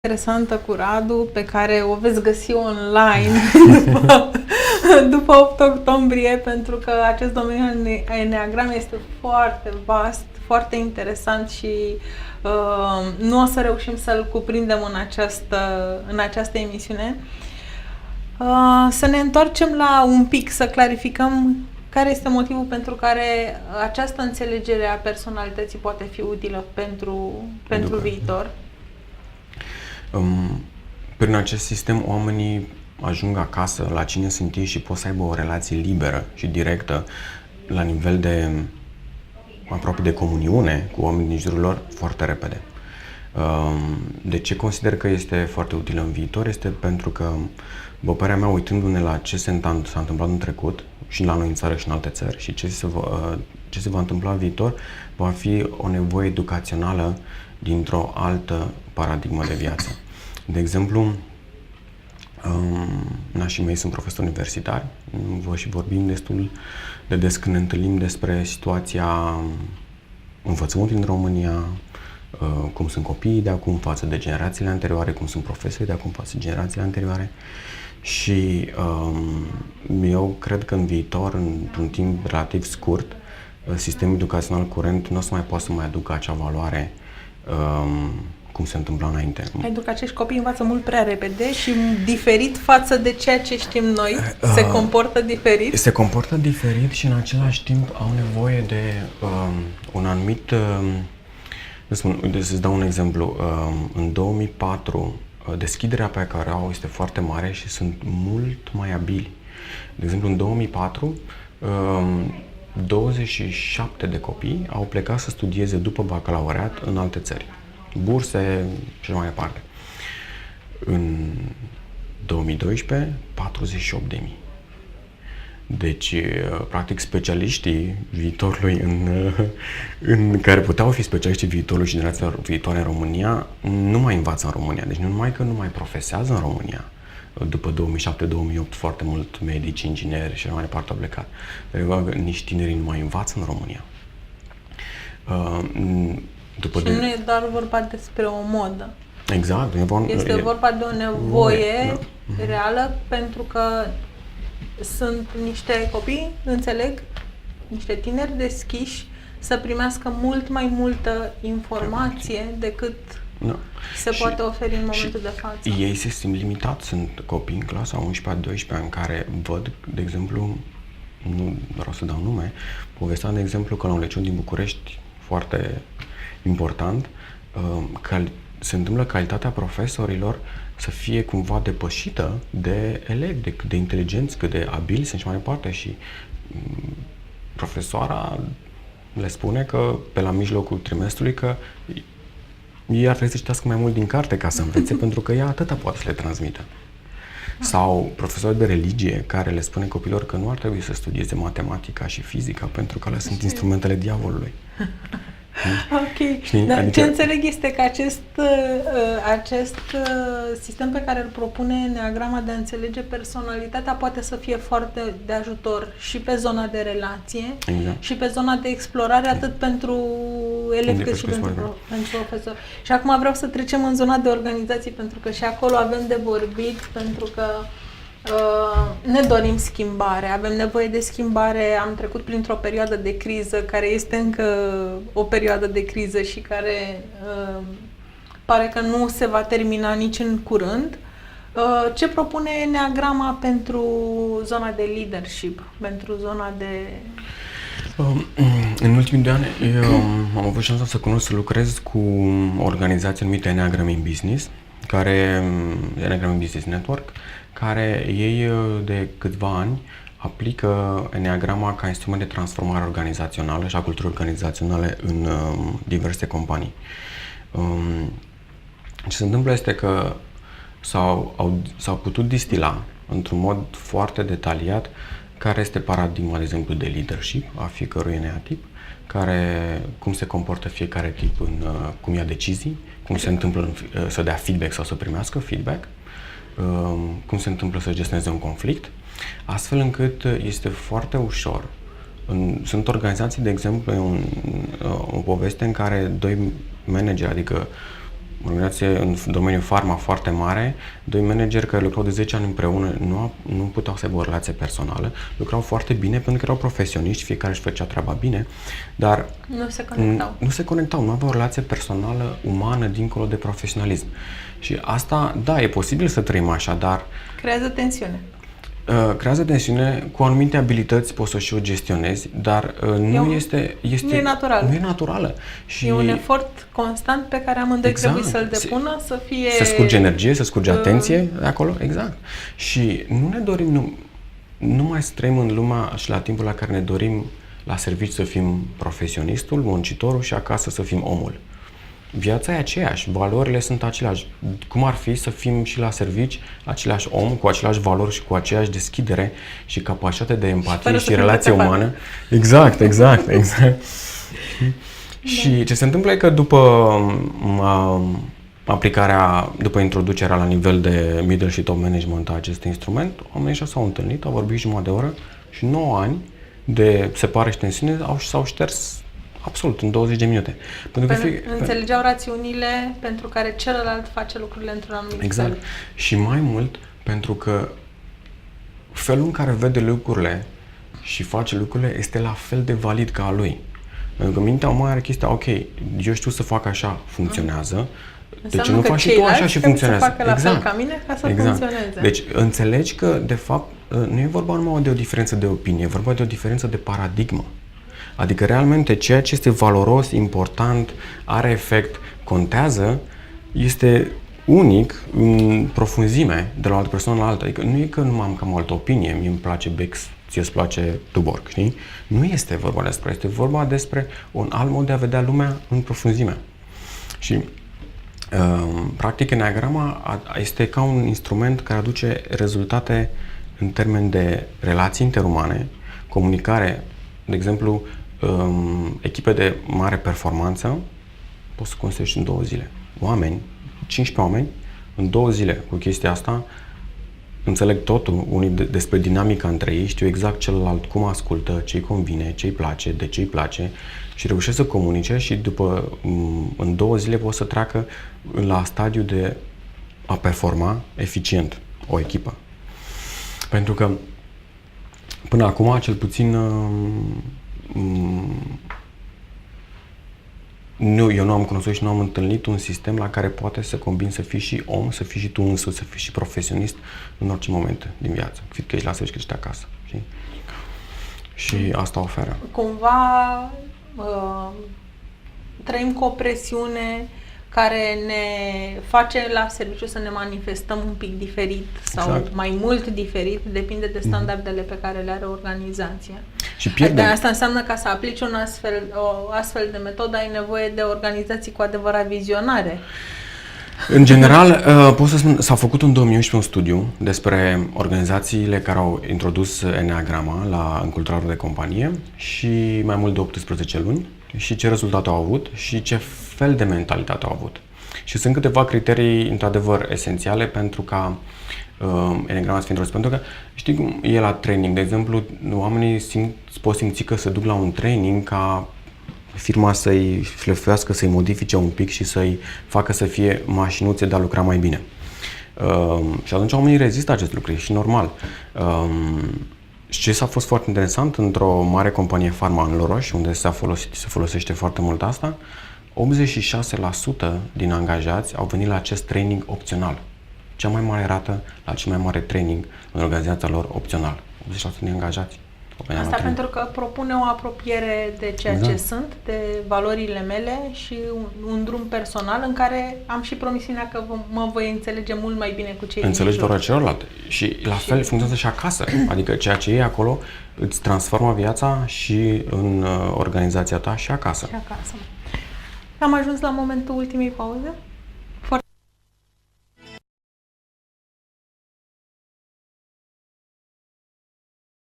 interesantă cu Radu, pe care o veți găsi online după 8 octombrie, pentru că acest domeniu al Eneagram este foarte vast, foarte interesant și nu o să reușim să-l cuprindem în această emisiune. Să ne întoarcem la un pic, să clarificăm care este motivul pentru care această înțelegere a personalității poate fi utilă pentru viitor. Prin acest sistem, oamenii ajung acasă la cine sunt ei și pot să aibă o relație liberă și directă la nivel de aproape de comuniune cu oamenii din jurul lor foarte repede. De ce consider că este foarte util în viitor? Este pentru că, după părerea mea, uitându-ne la ce s-a întâmplat în trecut și la noi în țară și în alte țări și ce se va întâmpla în viitor, va fi o nevoie educațională dintr-o altă paradigmă de viață. De exemplu, nașii mei sunt profesori universitari, și vorbim destul de des când ne întâlnim despre situația învățământului în România, cum sunt copiii de acum față de generațiile anterioare, cum sunt profesorii de acum față de generațiile anterioare. Și eu cred că în viitor, într-un timp relativ scurt, sistemul educațional curent nu o să mai poată să mai aducă acea valoare cum se întâmpla înainte. Pentru că acești copii învață mult prea repede și diferit față de ceea ce știm noi. Se comportă diferit? Se comportă diferit și în același timp au nevoie de un anumit... să-ți dau un exemplu. În 2004, deschiderea pe care o au este foarte mare și sunt mult mai abili. De exemplu, în 2004, 27 de copii au plecat să studieze după bacalaureat în alte țări. Burse și mai departe. În 2012, 48.000. Deci, practic, specialiștii viitorului în care puteau fi specialiștii viitorului și generația viitoare în România, nu mai învață în România. Deci nu numai că nu mai profesează în România. După 2007-2008 foarte mult medici, ingineri și mai departe au plecat. Nici tinerii nu mai învață în România. Nu e doar vorba despre o modă. Exact. Este vorba de o nevoie reală, pentru că sunt niște copii, înțeleg, niște tineri deschiși să primească mult mai multă informație decât se poate oferi în momentul de față. Ei se simt limitați. Sunt copii în clasa 11-12 în care văd, de exemplu, nu vreau să dau nume, povestea, de exemplu, că la un liceu din București, foarte important, se întâmplă calitatea profesorilor să fie cumva depășită de elevi, de cât de inteligenți, cât de abili sunt și mai departe. Și profesoara le spune că pe la mijlocul trimestrului că ei ar trebui să citească mai mult din carte ca să învețe, pentru că ea atâta poate să le transmită. Sau profesori de religie care le spune copilor că nu ar trebui să studieze matematica și fizica pentru că alea sunt instrumentele diavolului. Ok. Dar ce înțeleg este că acest sistem pe care îl propune Eneagrama de a înțelege personalitatea poate să fie foarte de ajutor și pe zona de relație, și pe zona de explorare, atât pentru elevi cât și pentru profesori. Și acum vreau să trecem în zona de organizații, pentru că și acolo avem de vorbit, pentru că ne dorim schimbare, avem nevoie de schimbare, am trecut printr-o perioadă de criză care este încă o perioadă de criză și care pare că nu se va termina nici în curând. Ce propune Eneagrama pentru zona de leadership, pentru zona de... În ultimii 2 ani am avut șansa să cunosc, să lucrez cu o organizație numită Eneagram in Business, Eneagram in Business Network, care ei de câțiva ani aplică Eneagrama ca instrument de transformare organizațională și a culturii organizaționale în diverse companii. Ce se întâmplă este că s-au putut distila într-un mod foarte detaliat care este paradigma, de exemplu, de leadership a fiecărui eneatip, cum se comportă fiecare tip cum ia decizii, cum se întâmplă să dea feedback sau să primească feedback, cum se întâmplă să gestioneze un conflict, astfel încât este foarte ușor. Sunt organizații, de exemplu, o poveste în care 2 manageri, adică organizație în domeniul farma foarte mare, doi manageri care lucrau de 10 ani împreună nu puteau să aibă o relație personală, lucrau foarte bine pentru că erau profesioniști, fiecare își făcea treaba bine, dar nu se conectau, nu aveau o relație personală, umană, dincolo de profesionalism. Și asta, da, e posibil să trăim așa, dar... Creează Creează tensiune, cu anumite abilități poți să și o gestionezi, dar nu e naturală. Și e un efort constant pe care amândoi trebuie să-l depună, să fie... Să scurge energie, să scurge atenție de acolo, exact. Și nu ne dorim, nu mai trăim în lumea și la timpul la care ne dorim la serviciu să fim profesionistul, muncitorul și acasă să fim omul. Viața e aceeași, valorile sunt aceleași. Cum ar fi să fim și la servici același om, cu aceleași valori și cu aceeași deschidere și capacitate de empatie și relație umană. Exact. Și ce se întâmplă e că după aplicarea, după introducerea la nivel de middle și top management a acestui instrument, oamenii ăștia s-au întâlnit, au vorbit jumătate de oră și 9 ani de separare și tensiune s-au șters absolut, în 20 de minute. Înțelegeau rațiunile pentru care celălalt face lucrurile într-un anumit fel. Și mai mult, pentru că felul în care vede lucrurile și face lucrurile este la fel de valid ca a lui. Pentru că mintea umană are chestia, ok, eu știu să fac așa, funcționează, de ce nu faci și tu așa și funcționează? Să facă la fel ca mine ca să funcționeze. Deci înțelegi că, de fapt, nu e vorba numai de o diferență de opinie, e vorba de o diferență de paradigmă. Adică, realmente, ceea ce este valoros, important, are efect, contează, este unic în profunzime de la o altă persoană la alta. Adică nu e că nu am cam o altă opinie, mie îmi place Bex, ție îți place Tuborg, știi? Nu este vorba despre, este vorba despre un alt mod de a vedea lumea în profunzime. Și, practic, Enneagrama este ca un instrument care aduce rezultate în termen de relații interumane, comunicare, de exemplu, echipe de mare performanță poți să construiești în 2 zile. 15 oameni, în 2 zile cu chestia asta, înțeleg totul, unii despre dinamica între ei, știu exact celălalt cum ascultă, ce-i convine, ce-i place, de ce-i place și reușesc să comunice și în 2 zile pot să treacă la stadiu de a performa eficient o echipă. Pentru că până acum, cel puțin, eu nu am cunoscut și nu am întâlnit un sistem la care poate să combini să fii și om, să fii și tu însuți, să fii și profesionist în orice moment din viață. Fie că ești la serviciu, că ești acasă. Știi? Și asta oferă. Cumva trăim cu o presiune care ne face la serviciu să ne manifestăm un pic diferit sau mai mult diferit, depinde de standardele pe care le are organizația. Și pierdem. Asta înseamnă că să aplici o astfel de metodă ai nevoie de organizații cu adevărat vizionare. În general, pot să spun, s-a făcut în 2011 un studiu despre organizațiile care au introdus Enneagrama în culturalul de companie și mai mult de 18 luni și ce rezultate au avut și ce fel de mentalitate au avut. Și sunt câteva criterii, într-adevăr, esențiale pentru ca Enneagrama să fie introdus. Pentru că, știi cum e la training, de exemplu, oamenii pot simți că se duc la un training ca firma să-i șlefuiască, să-i modifice un pic și să-i facă să fie mașinuțe de a lucra mai bine. Și atunci oamenii rezistă acest lucru, e și normal. Și ce s-a fost foarte interesant, într-o mare companie farma în Loroș, unde se folosește foarte mult asta, 86% din angajați au venit la acest training opțional. Cea mai mare rată la cel mai mare training în organizația lor opțional. 86% din angajați. Asta pentru că propune o apropiere de ceea ce sunt, de valorile mele și un drum personal în care am și promisiunea că mă voi înțelege mult mai bine cu cei din jur. Înțelegi valoarea celorlalte. Și la fel funcționează și acasă. Adică ceea ce e acolo îți transformă viața și în organizația ta și acasă. Am ajuns la momentul ultimei pauze.